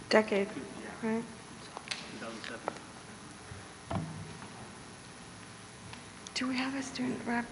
Decade, right? 2007. Do we have a student rep?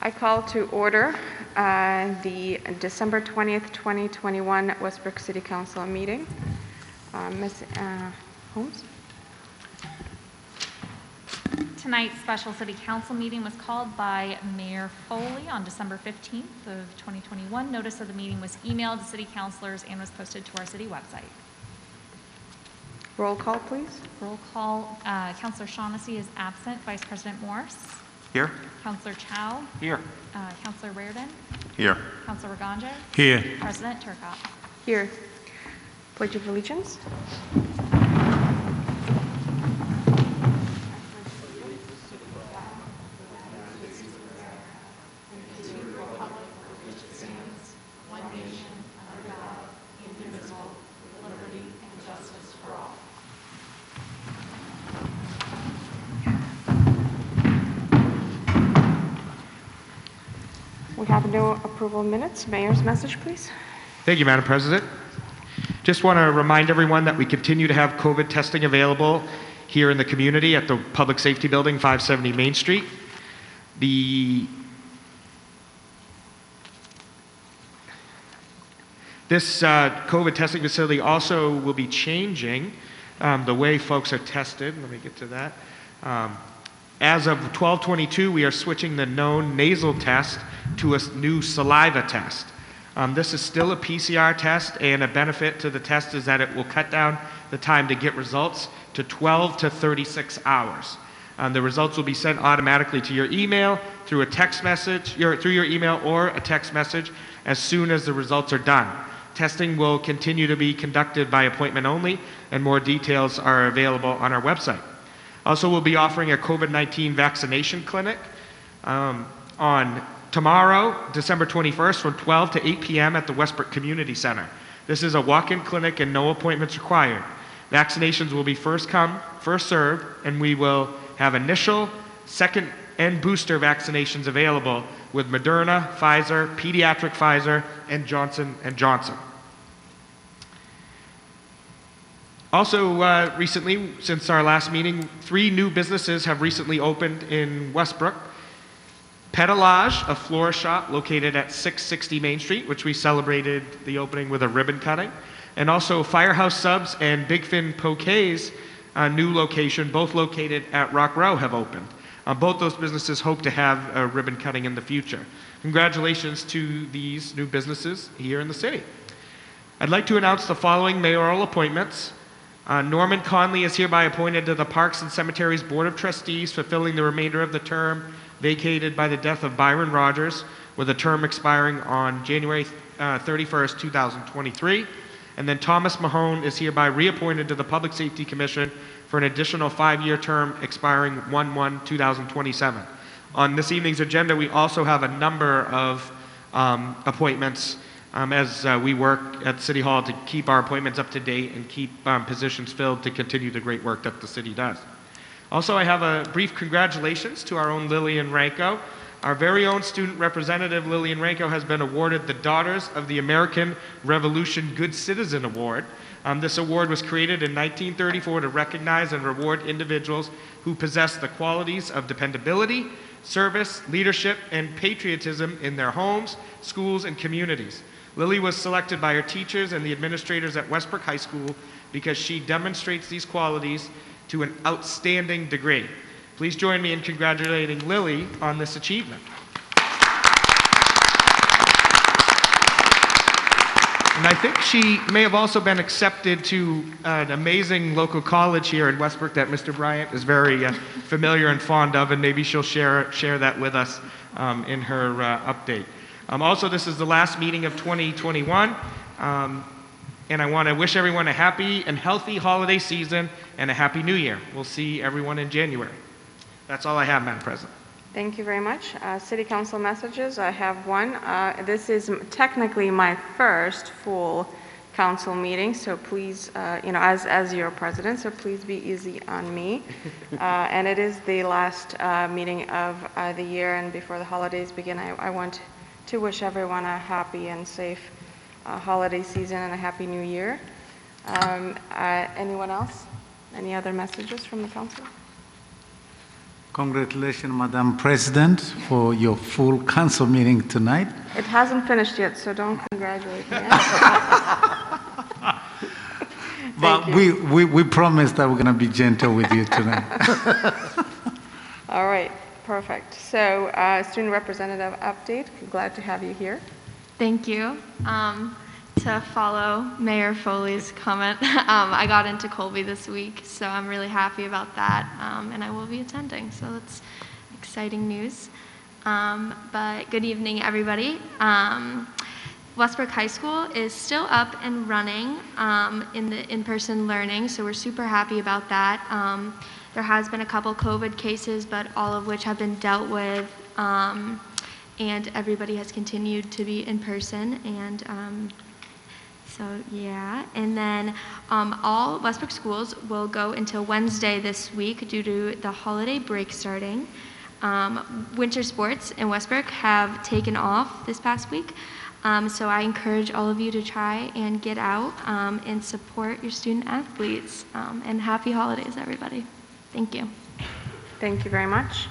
I call to order the December 20th, 2021 Westbrook City Council meeting. Ms. Holmes? Tonight's special city council meeting was called by Mayor Foley on December 15th of 2021. Notice of the meeting was emailed to city councilors and was posted to our city website. Roll call, please. Roll call. Councilor Shaughnessy is absent. Vice President Morse? Here. Councilor Chow? Here. Councilor Reardon? Here. Councilor Raganja? Here. President Turcotte? Here. Pledge of Allegiance. We have no approval minutes. Mayor's message, please. Thank you, Madam President. Just want to remind everyone that we continue to have COVID testing available here in the community at the Public Safety Building, 570 Main Street. This COVID testing facility also will be changing the way folks are tested. Let me get to that. As of 12/22, we are switching the known nasal test to a new saliva test. This is still a PCR test, and a benefit to the test is that it will cut down the time to get results to 12 to 36 hours. The results will be sent automatically to your email, through a text message, through your email or a text message as soon as the results are done. Testing will continue to be conducted by appointment only, and more details are available on our website. Also, we'll be offering a COVID-19 vaccination clinic on tomorrow, December 21st, from 12 to 8 p.m. at the Westbrook Community Center. This is a walk-in clinic and no appointments required. Vaccinations will be first come, first served, and we will have initial, second, and booster vaccinations available with Moderna, Pfizer, pediatric Pfizer, and Johnson & Johnson. Also, recently, since our last meeting, 3 new businesses have recently opened in Westbrook. Pedalage, a floral shop located at 660 Main Street, which we celebrated the opening with a ribbon cutting. And also Firehouse Subs and Big Fin Poke's new location, both located at Rock Row, have opened. Both those businesses hope to have a ribbon cutting in the future. Congratulations to these new businesses here in the city. I'd like to announce the following mayoral appointments. Norman Conley is hereby appointed to the Parks and Cemeteries Board of Trustees, fulfilling the remainder of the term vacated by the death of Byron Rogers, with a term expiring on January 31st, 2023. And then Thomas Mahone is hereby reappointed to the Public Safety Commission for an additional 5-year term expiring 1/1/2027. On this evening's agenda, we also have a number of appointments as we work at City Hall to keep our appointments up to date and keep positions filled to continue the great work that the city does. Also, I have a brief congratulations to our own Lillian Ranko. Our very own student representative, Lillian Ranko, has been awarded the Daughters of the American Revolution Good Citizen Award. This award was created in 1934 to recognize and reward individuals who possess the qualities of dependability, service, leadership, and patriotism in their homes, schools, and communities. Lily was selected by her teachers and the administrators at Westbrook High School because she demonstrates these qualities to an outstanding degree. Please join me in congratulating Lily on this achievement. And I think she may have also been accepted to an amazing local college here in Westbrook that Mr. Bryant is very familiar and fond of, and maybe she'll share that with us in her update. Also, this is the last meeting of 2021, and I want to wish everyone a happy and healthy holiday season and a happy new year. We'll see everyone in January. That's all I have, Madam President. Thank you very much. City Council messages, I have one. This is technically my first full council meeting, so please, as your president, so please be easy on me. And it is the last meeting of the year, and before the holidays begin, I want to wish everyone a happy and safe holiday season and a happy new year. Anyone else? Any other messages from the council? Congratulations, Madam President, for your full council meeting tonight. It hasn't finished yet, so don't congratulate me. But we promise that we're going to be gentle with you tonight. All right, perfect. So, student representative update. Glad to have you here. Thank you. To follow Mayor Foley's comment, I got into Colby this week, so I'm really happy about that, and I will be attending, so that's exciting news. But good evening, everybody. Westbrook High School is still up and running in the in-person learning, so we're super happy about that. There has been a couple COVID cases, but all of which have been dealt with, and everybody has continued to be in person, and so yeah, and then all Westbrook schools will go until Wednesday this week due to the holiday break starting. Winter sports in Westbrook have taken off this past week, so I encourage all of you to try and get out and support your student athletes. And happy holidays, everybody. Thank you. Thank you very much.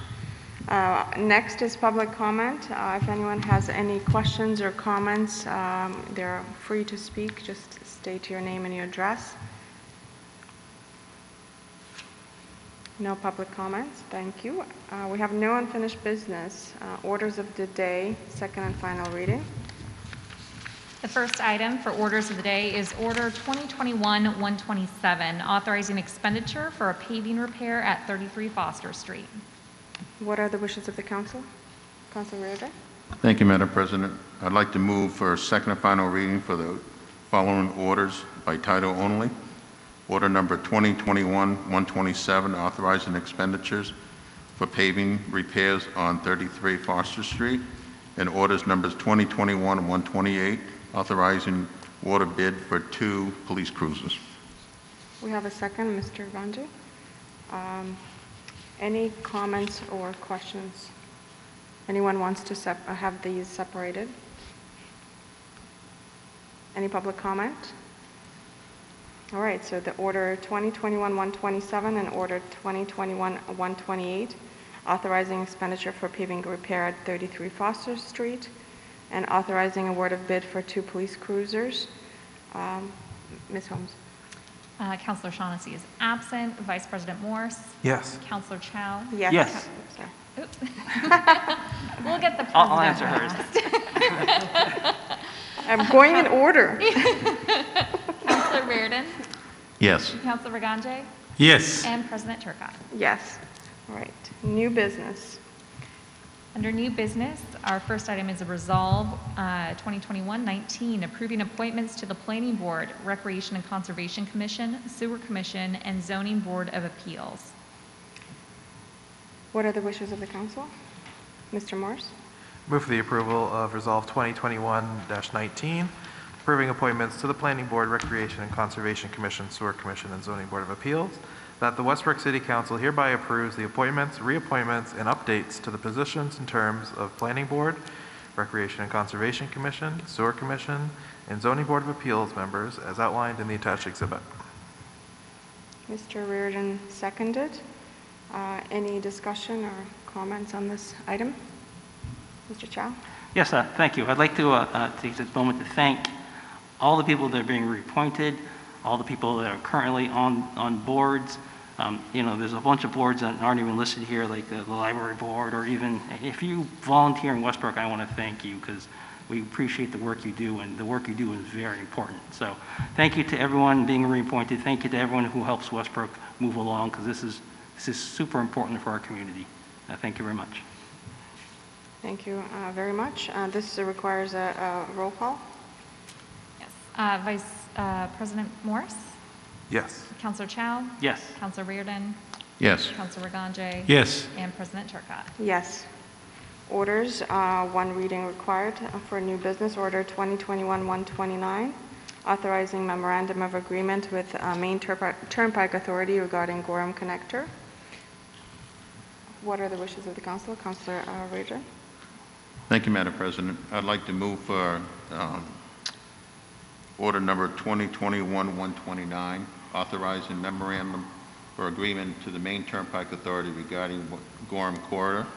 Next is public comment. If anyone has any questions or comments, they're free to speak. Just state your name and your address. No public comments. Thank you. We have no unfinished business. Orders of the day, second and final reading. The first item for orders of the day is Order 2021-127, authorizing expenditure for a paving repair at 33 Foster Street. What are the wishes of the council? Councilor Riordan? Thank you, Madam President. I'd like to move for second and final reading for the following orders by title only. Order number 2021-127, authorizing expenditures for paving repairs on 33 Foster Street, and orders numbers 2021-128, authorizing water bid for 2 police cruisers. We have a second, Mr. Ganji. Any comments or questions? Anyone wants to have these separated? Any public comment? All right, so the order 2021-127 and order 2021-128, authorizing expenditure for paving repair at 33 Foster Street, and authorizing award of bid for 2 police cruisers. Ms. Holmes? Counselor Shaughnessy is absent. Vice President Morse? Yes. Counselor Chow? Yes. Yes. Sorry. We'll get the president I'll answer hers. last. I'm going in order. Counselor Reardon? Yes. Counselor Reganjay? Yes. And President Turcotte. Yes. All right, new business. Under new business, our first item is a resolve 2021-19, approving appointments to the Planning Board, Recreation and Conservation Commission, Sewer Commission, and Zoning Board of Appeals. What are the wishes of the council? Mr. Morse? Move for the approval of Resolve 2021-19, approving appointments to the Planning Board, Recreation and Conservation Commission, Sewer Commission, and Zoning Board of Appeals, that the Westbrook City Council hereby approves the appointments, reappointments, and updates to the positions and terms of Planning Board, Recreation and Conservation Commission, Sewer Commission, and Zoning Board of Appeals members as outlined in the attached exhibit. Mr. Reardon seconded. Any discussion or comments on this item? Mr. Chow? Yes, thank you. I'd like to take this moment to thank all the people that are being reappointed, all the people that are currently on boards. There's a bunch of boards that aren't even listed here, like the library board, or even if you volunteer in Westbrook, I want to thank you because we appreciate the work you do, and the work you do is very important. So thank you to everyone being reappointed. Thank you to everyone who helps Westbrook move along, because this is super important for our community. Thank you very much. Thank you very much. This requires a roll call. Yes. Vice President Morse? Yes. Counselor Chow? Yes. Counselor Reardon? Yes. Counselor Reganjay? Yes. And President Turcotte. Yes. Orders, one reading required for new business. Order 2021-129, authorizing memorandum of agreement with Maine Turnpike Authority regarding Gorham Connector. What are the wishes of the council? Councilor Rager? Thank you, Madam President. I'd like to move for order number 2021-129, authorizing memorandum for agreement to the Maine Turnpike Authority regarding Gorham Corridor.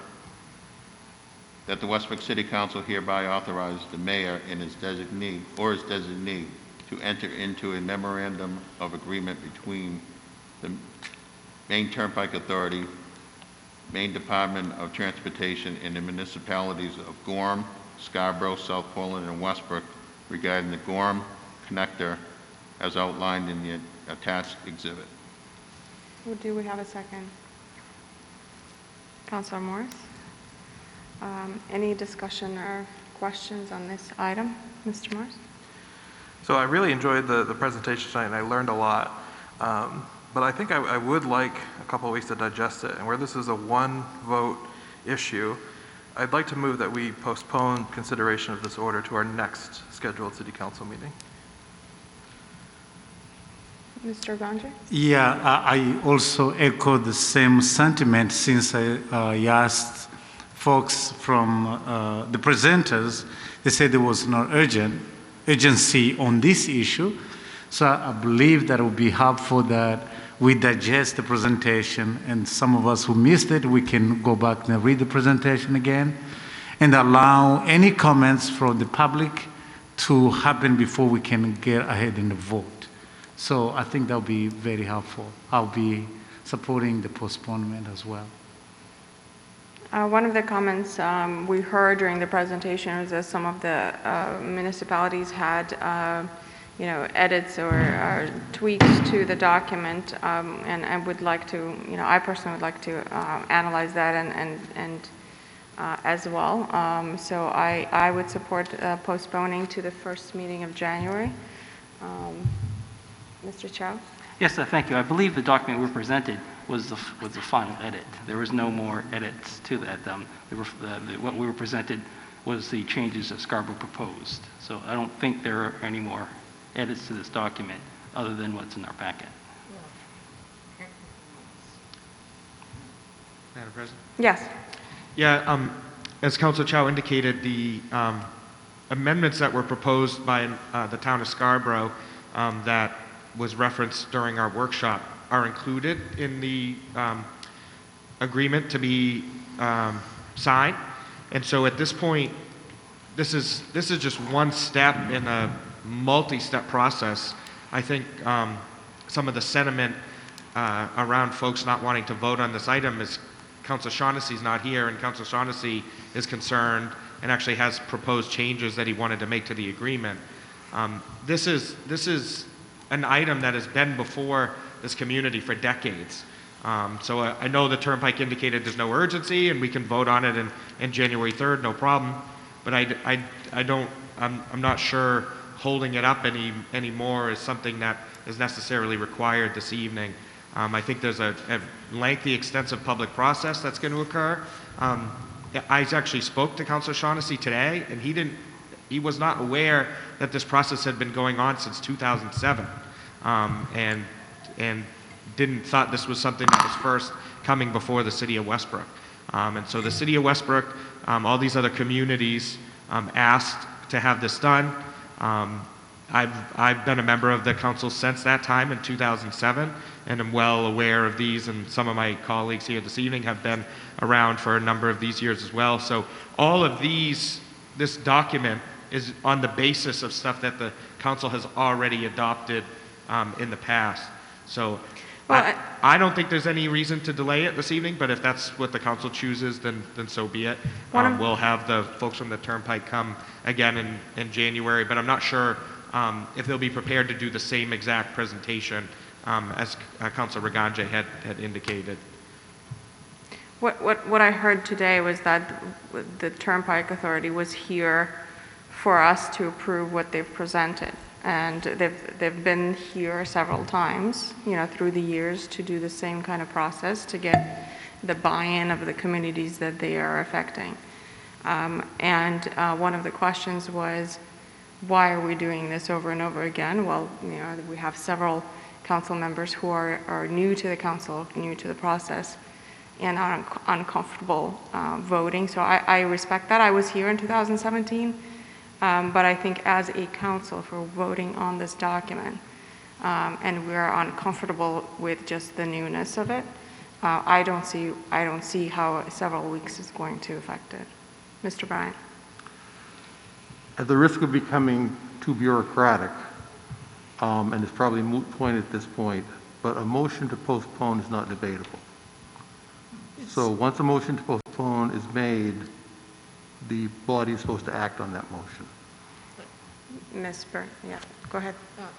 That the Westbrook City Council hereby authorize the mayor and his designee to enter into a memorandum of agreement between the Maine Turnpike Authority, Maine Department of Transportation, and the municipalities of Gorham, Scarborough, South Portland, and Westbrook regarding the Gorham Connector as outlined in the attached exhibit. Do we have a second? Councilor Morris? Any discussion or questions on this item? Mr. Morris? So I really enjoyed the presentation tonight, and I learned a lot. But I think I would like a couple of weeks to digest it. And where this is a one-vote issue, I'd like to move that we postpone consideration of this order to our next scheduled city council meeting. Mr. Gandhi? Yeah, I also echo the same sentiment since I asked folks from the presenters. They said there was no urgency on this issue. So I believe that it would be helpful that we digest the presentation, and some of us who missed it, we can go back and read the presentation again and allow any comments from the public to happen before we can get ahead in the vote. So I think that will be very helpful. I'll be supporting the postponement as well. One of the comments we heard during the presentation was that some of the municipalities had edits or tweaks to the document, and I would like to, I personally would like to analyze that and as well. So I would support postponing to the first meeting of January. Mr. Chow? Yes, thank you. I believe the document we presented was the final edit. There was no more edits to that. What we were presented was the changes that Scarborough proposed. So I don't think there are any more edits to this document other than what's in our packet. Madam President? Yes. Yeah, as Councilor Chow indicated, the amendments that were proposed by the town of Scarborough that was referenced during our workshop are included in the agreement to be signed. And so at this point, this is just one step in a multi-step process. I think some of the sentiment around folks not wanting to vote on this item is Councilor Shaughnessy's not here, and Councilor Shaughnessy is concerned and actually has proposed changes that he wanted to make to the agreement. This is an item that has been before this community for decades. So I know the Turnpike indicated there's no urgency and we can vote on it in January 3rd, no problem. But I'm not sure holding it up anymore is something that is necessarily required this evening. I think there's a lengthy, extensive public process that's going to occur. I actually spoke to Councilor Shaughnessy today, and he was not aware that this process had been going on since 2007, and didn't thought this was something that was first coming before the city of Westbrook. And so the city of Westbrook, all these other communities asked to have this done. I've been a member of the council since that time in 2007, and I'm well aware of these, and some of my colleagues here this evening have been around for a number of these years as well. So all of this document is on the basis of stuff that the council has already adopted in the past. So Well, I don't think there's any reason to delay it this evening, but if that's what the council chooses, then so be it. We'll have the folks from the Turnpike come again in January, but I'm not sure if they'll be prepared to do the same exact presentation as Councilor Reganje had indicated. What I heard today was that the Turnpike Authority was here for us to approve what they've presented. And they've been here several times, through the years to do the same kind of process to get the buy-in of the communities that they are affecting. And one of the questions was, why are we doing this over and over again? Well, we have several council members who are new to the council, new to the process, and are uncomfortable voting. So I respect that. I was here in 2017. But I think as a council for voting on this document, and we're uncomfortable with just the newness of it, I don't see how several weeks is going to affect it. Mr. Bryant. At the risk of becoming too bureaucratic, and it's probably a moot point at this point, but a motion to postpone is not debatable. So once a motion to postpone is made, the body is supposed to act on that motion. Ms. Byrne, yeah, go ahead.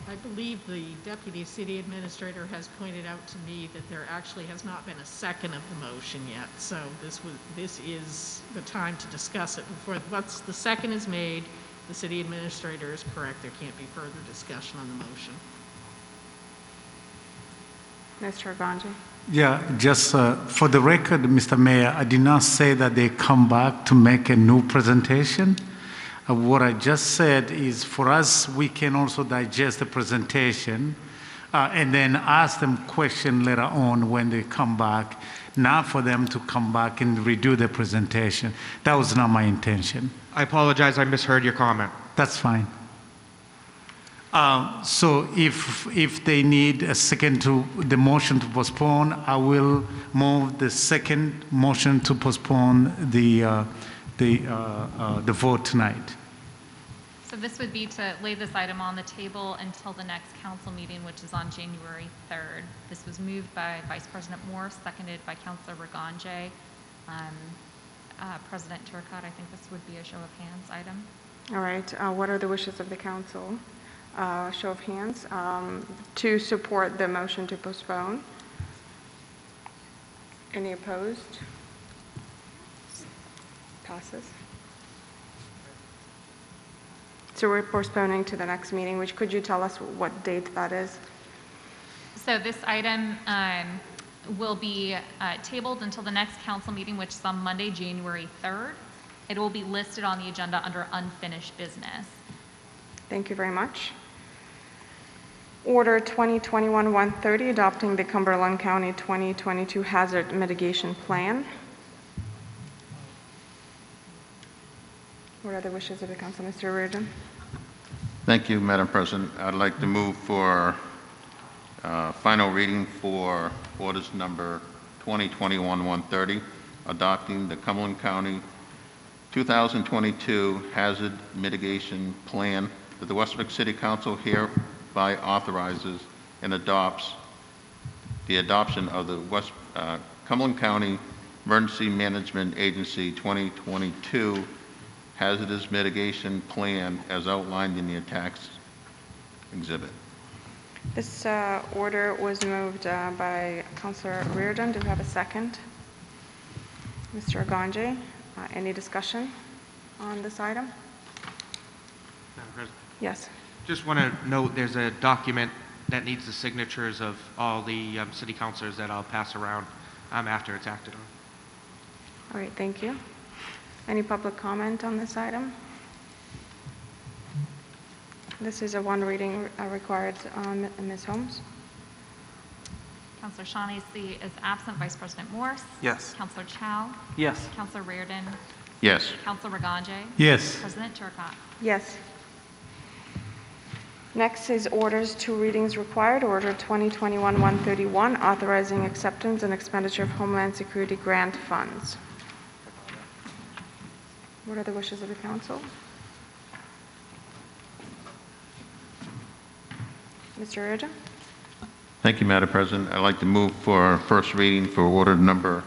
I believe the deputy city administrator has pointed out to me that there actually has not been a second of the motion yet. So this is the time to discuss it before. Once the second is made, the city administrator is correct. There can't be further discussion on the motion. Mr. Ganji. Yeah, just for the record, Mr. Mayor, I did not say that they come back to make a new presentation. What I just said is for us, we can also digest the presentation and then ask them question later on when they come back, not for them to come back and redo the presentation. That was not my intention. I apologize, I misheard your comment. That's fine. So if they need a second to the motion to postpone, I will move the second motion to postpone the vote tonight. So this would be to lay this item on the table until the next council meeting, which is on January 3rd. This was moved by Vice President Moore, seconded by Councilor Reganje. President Turcotte, I think this would be a show of hands item. All right, what are the wishes of the council? Show of hands to support the motion to postpone. Any opposed? Passes. So we're postponing to the next meeting, which could you tell us what date that is? So this item will be tabled until the next council meeting, which is on Monday, January 3rd. It will be listed on the agenda under unfinished business. Thank you very much. Order 2021-130, adopting the Cumberland County 2022 Hazard Mitigation Plan. What are the wishes of the council, Mr. Reardon? Thank you, Madam President. I'd like to move for Final reading for orders number 2021-130, adopting the Cumberland County 2022 Hazard Mitigation Plan that the Westbrook City Council hereby authorizes and adopts the adoption of the Cumberland County Emergency Management Agency 2022 Hazardous Mitigation Plan as outlined in the attached exhibit. This order was moved by Councilor Reardon. Do we have a second? Mr. Agonje, any discussion on this item? Madam President, Yes. just want to note there's a document that needs the signatures of all the city councilors that I'll pass around after it's acted on. All right, thank you. Any public comment on this item? This is a one reading required. Ms. Holmes? Counselor Shaughnessy is absent. Vice President Morse? Yes. Counselor Chow? Yes. Counselor Reardon? Yes. Counselor Ragange? Yes. President Turcotte? Yes. Next is orders, two readings required. Order 2021-131, authorizing acceptance and expenditure of Homeland Security grant funds. What are the wishes of the council? Mr. Reardon? Thank you, Madam President. I'd like to move for first reading for order number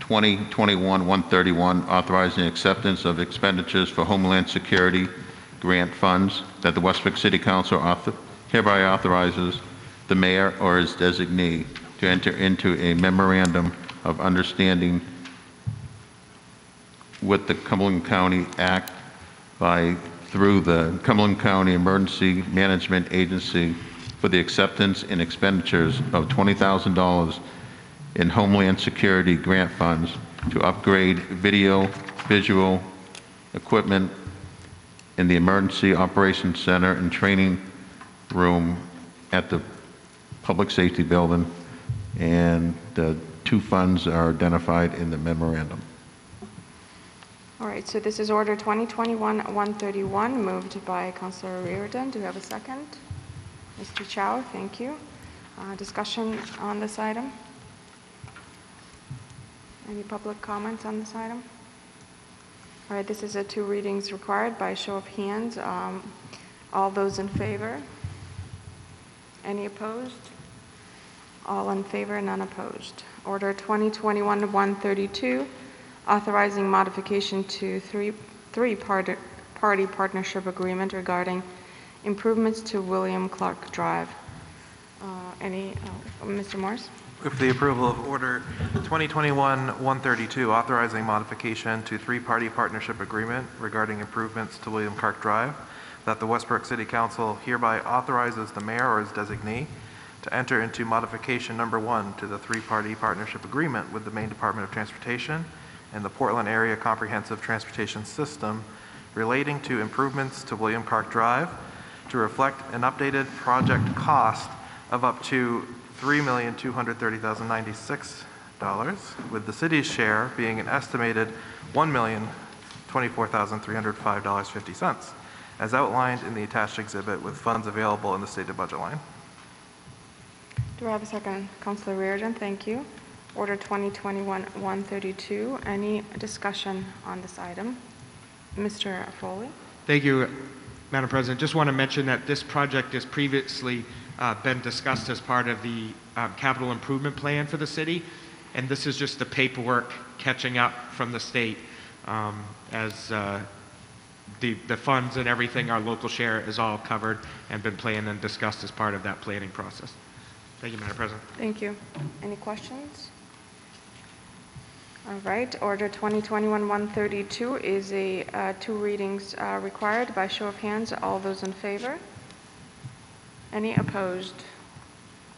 2021-131, authorizing acceptance of expenditures for Homeland Security grant funds that the Westbrook City Council hereby authorizes the mayor or his designee to enter into a memorandum of understanding with the Cumberland County Act through the Cumberland County Emergency Management Agency for the acceptance and expenditures of $20,000 in Homeland Security grant funds to upgrade visual equipment in the Emergency Operations Center and Training Room at the Public Safety Building, and the two funds are identified in the memorandum. All right, so this is order 2021-131, moved by Councilor Reardon. Do we have a second? Mr. Chow, thank you. Discussion on this item? Any public comments on this item? All right, this is a two readings required by show of hands. All those in favor? Any opposed? All in favor, none opposed. Order 2021-132, authorizing modification to three-party partnership agreement regarding improvements to William Clark Drive. Mr. Morse? With the approval of Order 2021-132, authorizing modification to three-party partnership agreement regarding improvements to William Clark Drive, that the Westbrook City Council hereby authorizes the mayor or his designee to enter into modification number 1 to the three-party partnership agreement with the Maine Department of Transportation and the Portland Area Comprehensive Transportation System relating to improvements to William Clark Drive to reflect an updated project cost of up to $3,230,096, with the city's share being an estimated $1,024,305.50, as outlined in the attached exhibit with funds available in the stated budget line. Do I have a second? Councilor Reardon, thank you. Order 2021-132. Any discussion on this item? Mr. Foley? Thank you, Madam President. Just want to mention that this project has previously been discussed as part of the capital improvement plan for the city, and this is just the paperwork catching up from the state as the funds and everything, our local share is all covered and been planned and discussed as part of that planning process. Thank you, Madam President. Thank you. Any questions? All right, order 2021-132 is a two readings required by show of hands. All those in favor? Any opposed?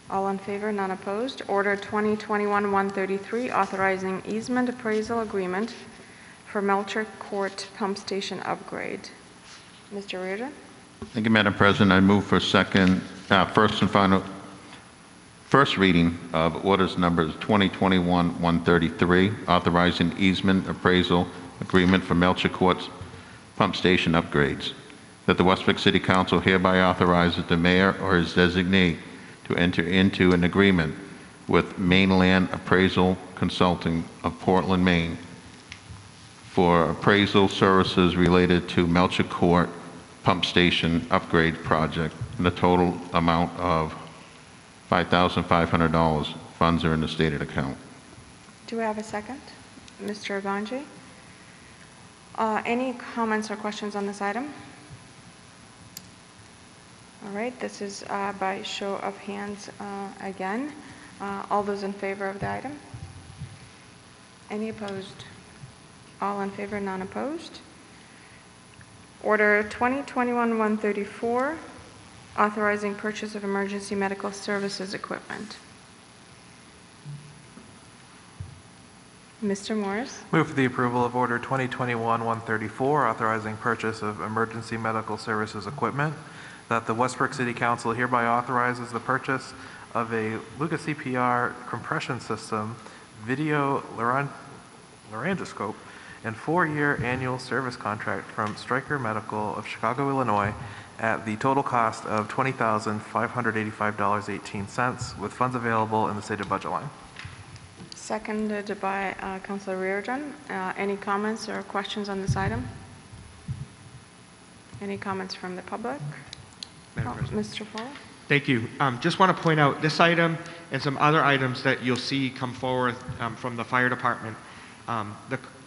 All in favor, none opposed. Order 2021-133, authorizing easement appraisal agreement for Melcher Court Pump Station upgrade. Mr. Reardon? Thank you, Madam President. I move for first reading of orders numbers 2021-133, authorizing easement appraisal agreement for Melcher Court's pump station upgrades. that the Westbrook City Council hereby authorizes the mayor or his designee to enter into an agreement with Mainland Appraisal Consulting of Portland, Maine for appraisal services related to Melcher Court Pump Station Upgrade Project in a total amount of $5,500. Funds are in the stated account. Do we have a second? Mr. Ganji? Any comments or questions on this item? All right, this is by show of hands again. All those in favor of the item? Any opposed? All in favor, none opposed. Order 2021-134, authorizing purchase of emergency medical services equipment. Mr. Morris. Move for the approval of Order 2021-134, authorizing purchase of emergency medical services equipment, that the Westbrook City Council hereby authorizes the purchase of a Luca CPR compression system, video laryngoscope, and 4-year annual service contract from Stryker Medical of Chicago, Illinois, at the total cost of $20,585.18, with funds available in the stated budget line. Seconded by Councilor Reardon. Any comments or questions on this item? Any comments from the public? Mr. Fall? Thank you. Just want to point out this item and some other items that you'll see come forward from the fire department.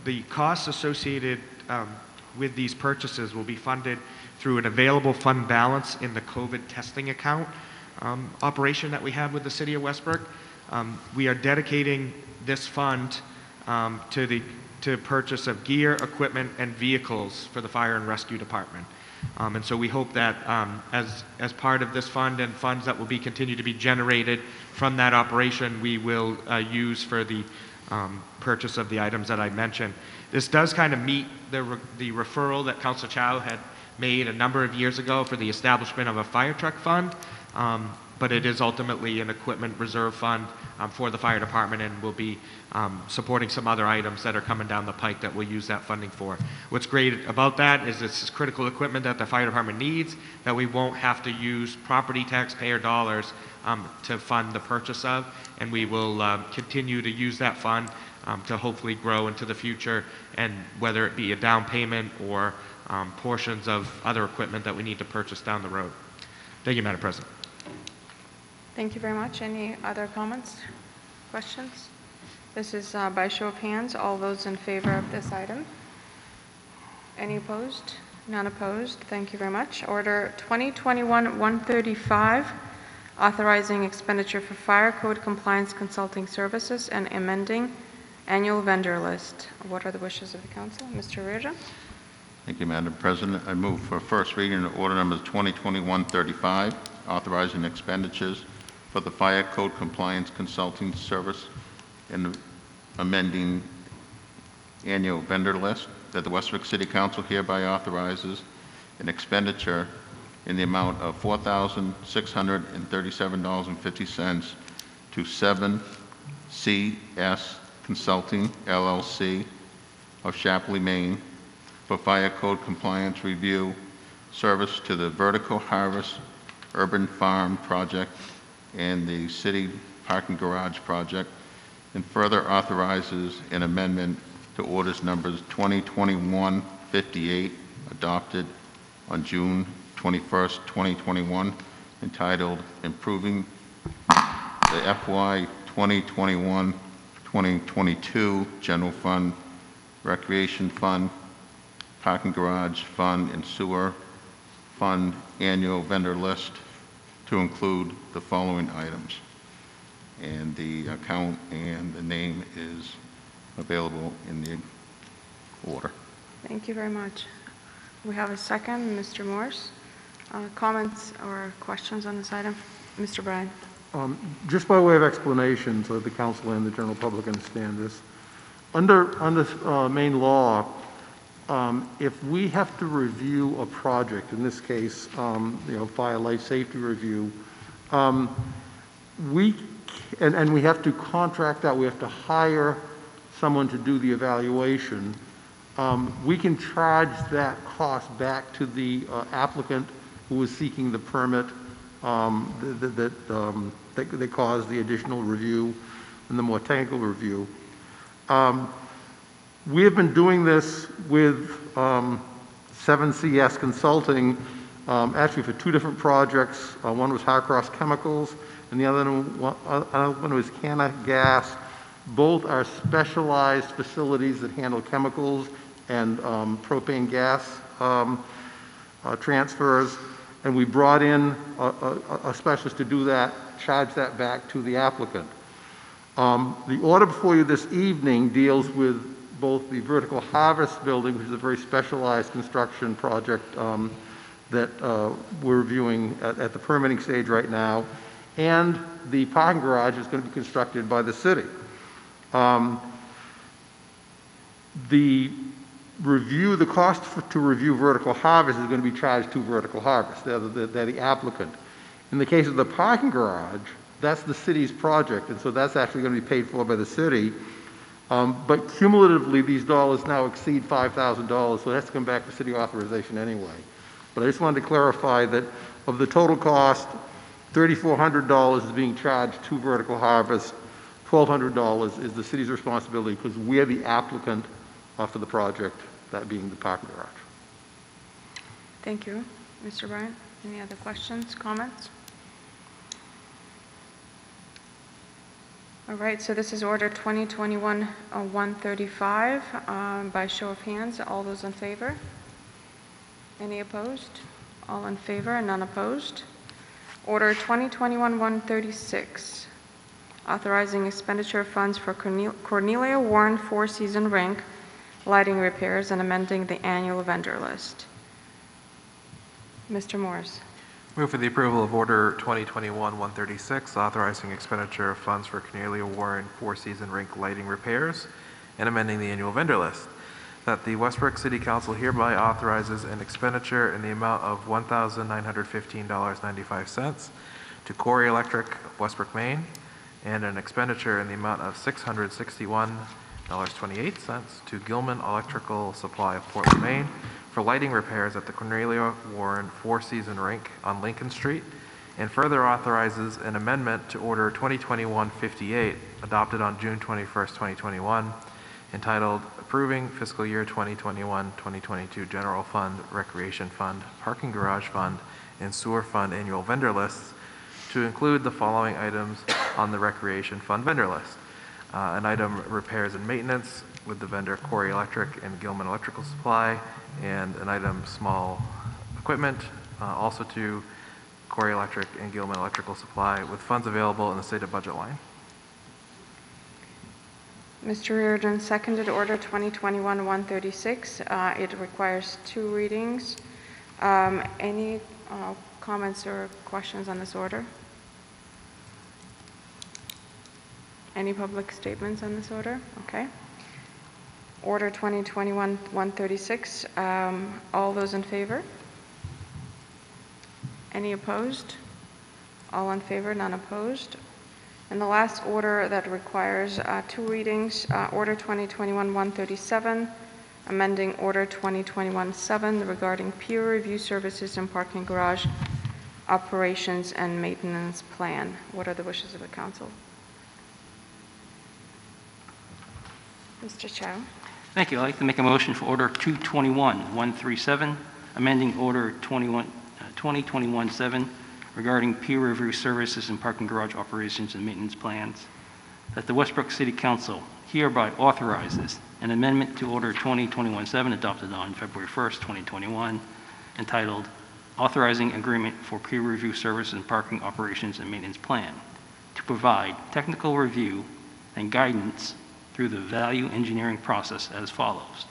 The costs associated with these purchases will be funded through an available fund balance in the COVID testing account operation that we have with the City of Westbrook. We are dedicating this fund to purchase of gear, equipment, and vehicles for the fire and rescue department. And so we hope that as part of this fund and funds that will be continue to be generated from that operation, we will use for the purchase of the items that I mentioned. This does kind of meet the referral that Councilor Chow had made a number of years ago for the establishment of a fire truck fund, but it is ultimately an equipment reserve fund for the fire department, and will be supporting some other items that are coming down the pike that we'll use that funding for. What's great about that is it's critical equipment that the fire department needs, that we won't have to use property taxpayer dollars to fund the purchase of, and we will continue to use that fund to hopefully grow into the future, and whether it be a down payment or portions of other equipment that we need to purchase down the road. Thank you, Madam President. Thank you very much. Any other comments, questions? This is by show of hands. All those in favor of this item? Any opposed? None opposed. Thank you very much. Order 2021-135, authorizing expenditure for fire code compliance consulting services and amending annual vendor list. What are the wishes of the council? Mr. Reardon? Thank you, Madam President. I move for first reading of order number 2021-35, authorizing expenditures for the fire code compliance consulting service and amending annual vendor list, that the Westbrook City Council hereby authorizes an expenditure in the amount of $4,637.50 to 7CS Consulting, LLC of Shapley, Maine, for fire code compliance review service to the Vertical Harvest Urban Farm Project and the City Parking Garage Project, and further authorizes an amendment to orders numbers 2021-58, adopted on June 21st, 2021, entitled Improving the FY 2021-2022 General Fund, Recreation Fund, Parking Garage Fund, and Sewer Fund Annual Vendor List, to include the following items. And the account and the name is available in the order. Thank you very much. We have a second, Mr. Morse. Comments or questions on this item? Mr. Bryan. Just by way of explanation, so that the council and the general public understand this, under Maine law, if we have to review a project, in this case, fire life safety review, we have to contract out, we have to hire someone to do the evaluation. we can charge that cost back to the applicant who is seeking the permit that caused the additional review and the more technical review. We have been doing this with 7CS Consulting, actually for two different projects. One was Harcross Chemicals, and the other one was Canna Gas. Both are specialized facilities that handle chemicals and propane gas transfers. And we brought in a specialist to do that, charge that back to the applicant. The order before you this evening deals with both the vertical harvest building, which is a very specialized construction project that we're reviewing at the permitting stage right now, and the parking garage is going to be constructed by the city. The cost to review vertical harvest is going to be charged to vertical harvest. They're the applicant. In the case of the parking garage, that's the city's project, and so that's actually going to be paid for by the city. But cumulatively, these dollars now exceed $5,000, so it has to come back to city authorization anyway. But I just wanted to clarify that of the total cost, $3,400 is being charged to vertical harvest, $1,200 is the city's responsibility because we are the applicant for the project, that being the parking garage. Thank you. Mr. Bryant, any other questions, comments? All right, so this is order 2021-135. By show of hands, all those in favor? Any opposed? All in favor and none opposed. Order 2021-136, authorizing expenditure of funds for Cornelia Warren Four-Season Rink lighting repairs and amending the annual vendor list. Mr. Morris. Move for the approval of Order 2021-136, authorizing expenditure of funds for Cornelia Warren Four-Season Rink lighting repairs and amending the annual vendor list. That the Westbrook City Council hereby authorizes an expenditure in the amount of $1,915.95 to Corey Electric of Westbrook, Maine, and an expenditure in the amount of $661.28 to Gilman Electrical Supply of Portland, Maine, for lighting repairs at the Cornelia Warren Four-Season Rink on Lincoln Street, and further authorizes an amendment to Order 2021-58, adopted on June 21st, 2021, entitled Approving Fiscal Year 2021-2022 General Fund, Recreation Fund, Parking Garage Fund, and Sewer Fund Annual Vendor Lists to include the following items on the Recreation Fund vendor list. An item, repairs and maintenance, with the vendor Corey Electric and Gilman Electrical Supply, and an item, small equipment, also to Corey Electric and Gilman Electrical Supply, with funds available in the stated budget line. Mr. Reardon seconded order 2021-136. It requires two readings. Any comments or questions on this order? Any public statements on this order? Okay. Order 2021-136. All those in favor? Any opposed? All in favor, none opposed. And the last order that requires two readings, Order 2021-137, amending Order 2021-7 regarding peer review services and parking garage operations and maintenance plan. What are the wishes of the council? Mr. Chow. Thank you. I'd like to make a motion for Order 221-137, amending Order 2021-7 regarding peer review services and parking garage operations and maintenance plans, that the Westbrook City Council hereby authorizes an amendment to Order 2021-7 adopted on February 1st, 2021, entitled Authorizing Agreement for Peer Review Services and Parking Operations and Maintenance Plan, to provide technical review and guidance through the value engineering process as follows.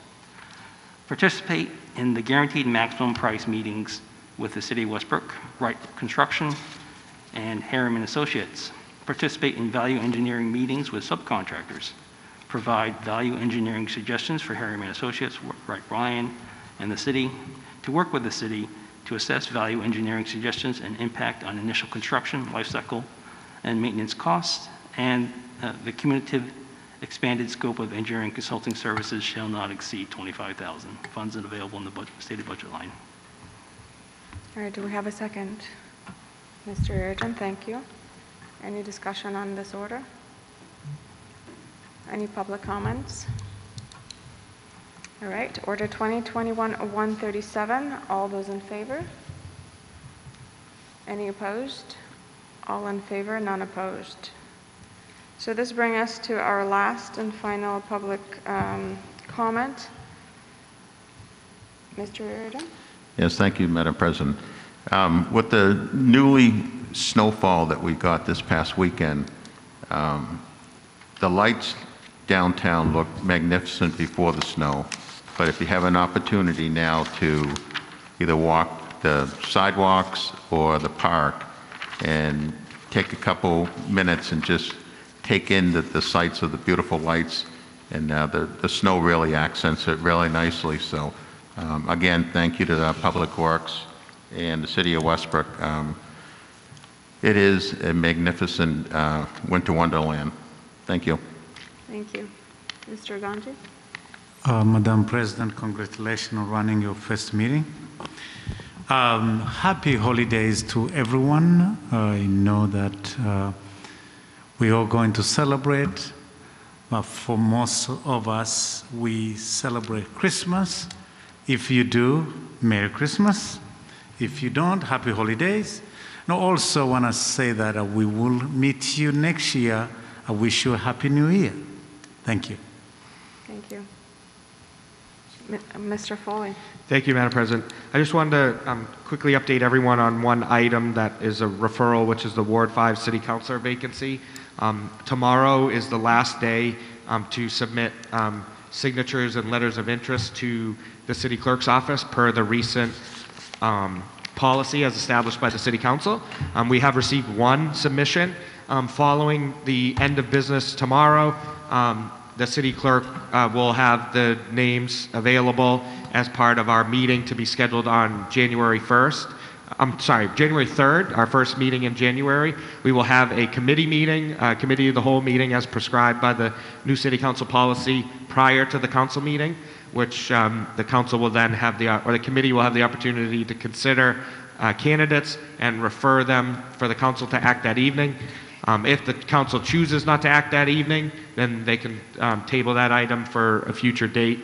Participate in the guaranteed maximum price meetings with the City of Westbrook, Wright Construction, and Harriman Associates. Participate in value engineering meetings with subcontractors. Provide value engineering suggestions for Harriman Associates, Wright Ryan, and the City, to work with the City to assess value engineering suggestions and impact on initial construction, life cycle, and maintenance costs, and the cumulative Expanded scope of engineering consulting services shall not exceed $25,000. Funds are available in the stated budget line. All right, do we have a second? Mr. Reardon, thank you. Any discussion on this order? Any public comments? All right, Order 2021-137, all those in favor? Any opposed? All in favor, none opposed. So this brings us to our last and final public comment. Mr. Reardon? Yes, thank you, Madam President. With the newly snowfall that we got this past weekend, the lights downtown looked magnificent before the snow, but if you have an opportunity now to either walk the sidewalks or the park and take a couple minutes and just take in the sights of the beautiful lights, and the snow really accents it really nicely. So again, thank you to the Public Works and the City of Westbrook. It is a magnificent winter wonderland. Thank you. Thank you. Mr. Ganji? Madam President, congratulations on running your first meeting. Happy holidays to everyone. I know that we are going to celebrate, but for most of us, we celebrate Christmas. If you do, Merry Christmas. If you don't, Happy Holidays. And I also want to say that we will meet you next year. I wish you a Happy New Year. Thank you. Thank you. Mr. Foley? Thank you, Madam President. I just wanted to quickly update everyone on one item that is a referral, which is the Ward 5 City Councilor vacancy. Tomorrow is the last day to submit signatures and letters of interest to the City Clerk's office per the recent policy as established by the City Council. We have received one submission. Following the end of business tomorrow, the City Clerk will have the names available as part of our meeting to be scheduled on January 3rd, our first meeting in January. We will have a committee meeting, committee of the whole meeting as prescribed by the new City Council policy prior to the council meeting, which the council will then have the committee will have the opportunity to consider candidates and refer them for the council to act that evening. If the council chooses not to act that evening, then they can table that item for a future date,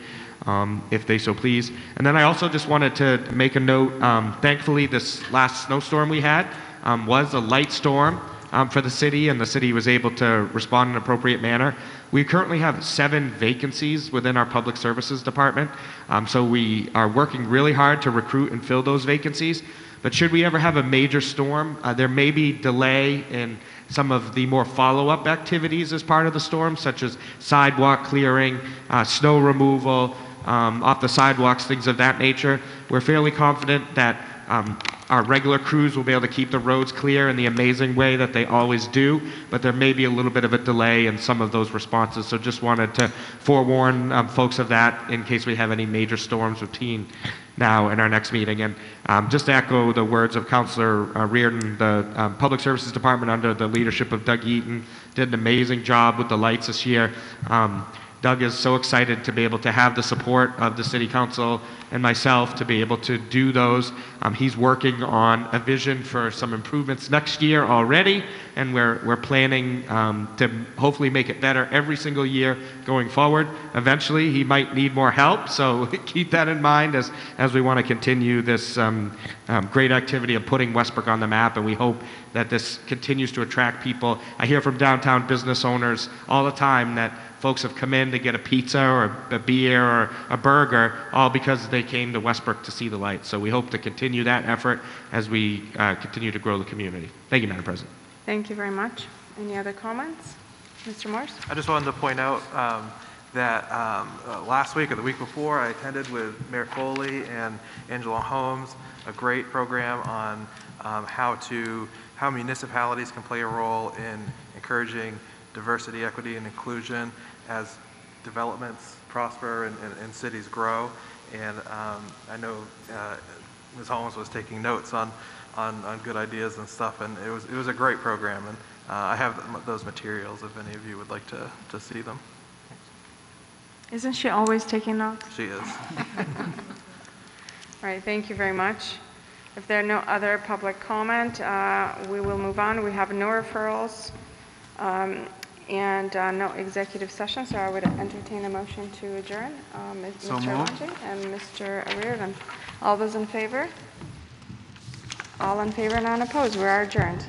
if they so please. And then I also just wanted to make a note, thankfully this last snowstorm we had was a light storm for the city, and the city was able to respond in an appropriate manner. We currently have 7 vacancies within our Public Services Department, so we are working really hard to recruit and fill those vacancies. But should we ever have a major storm, there may be delay in some of the more follow-up activities as part of the storm, such as sidewalk clearing, snow removal off the sidewalks, things of that nature. We're fairly confident that our regular crews will be able to keep the roads clear in the amazing way that they always do, but there may be a little bit of a delay in some of those responses. So just wanted to forewarn folks of that in case we have any major storms routine now in our next meeting. And just to echo the words of Councillor Reardon, the Public Services Department under the leadership of Doug Eaton did an amazing job with the lights this year. Doug is so excited to be able to have the support of the City Council and myself to be able to do those. He's working on a vision for some improvements next year already, and we're planning to hopefully make it better every single year going forward. Eventually, he might need more help, so keep that in mind as we want to continue this great activity of putting Westbrook on the map, and we hope that this continues to attract people. I hear from downtown business owners all the time that folks have come in to get a pizza or a beer or a burger, all because they came to Westbrook to see the lights. So we hope to continue that effort as we continue to grow the community. Thank you, Madam President. Thank you very much. Any other comments? Mr. Morse? I just wanted to point out that last week or the week before, I attended with Mayor Foley and Angela Holmes a great program on how municipalities can play a role in encouraging diversity, equity, and inclusion as developments prosper and cities grow. And I know Ms. Holmes was taking notes on good ideas and stuff, and it was a great program. And I have those materials if any of you would like to see them. Isn't she always taking notes? She is. All right, thank you very much. If there are no other public comment, we will move on. We have no referrals and no executive session, so I would entertain a motion to adjourn. So Mr. moved. Lange and Mr. Reardon. All those in favor? All in favor, none opposed. We are adjourned.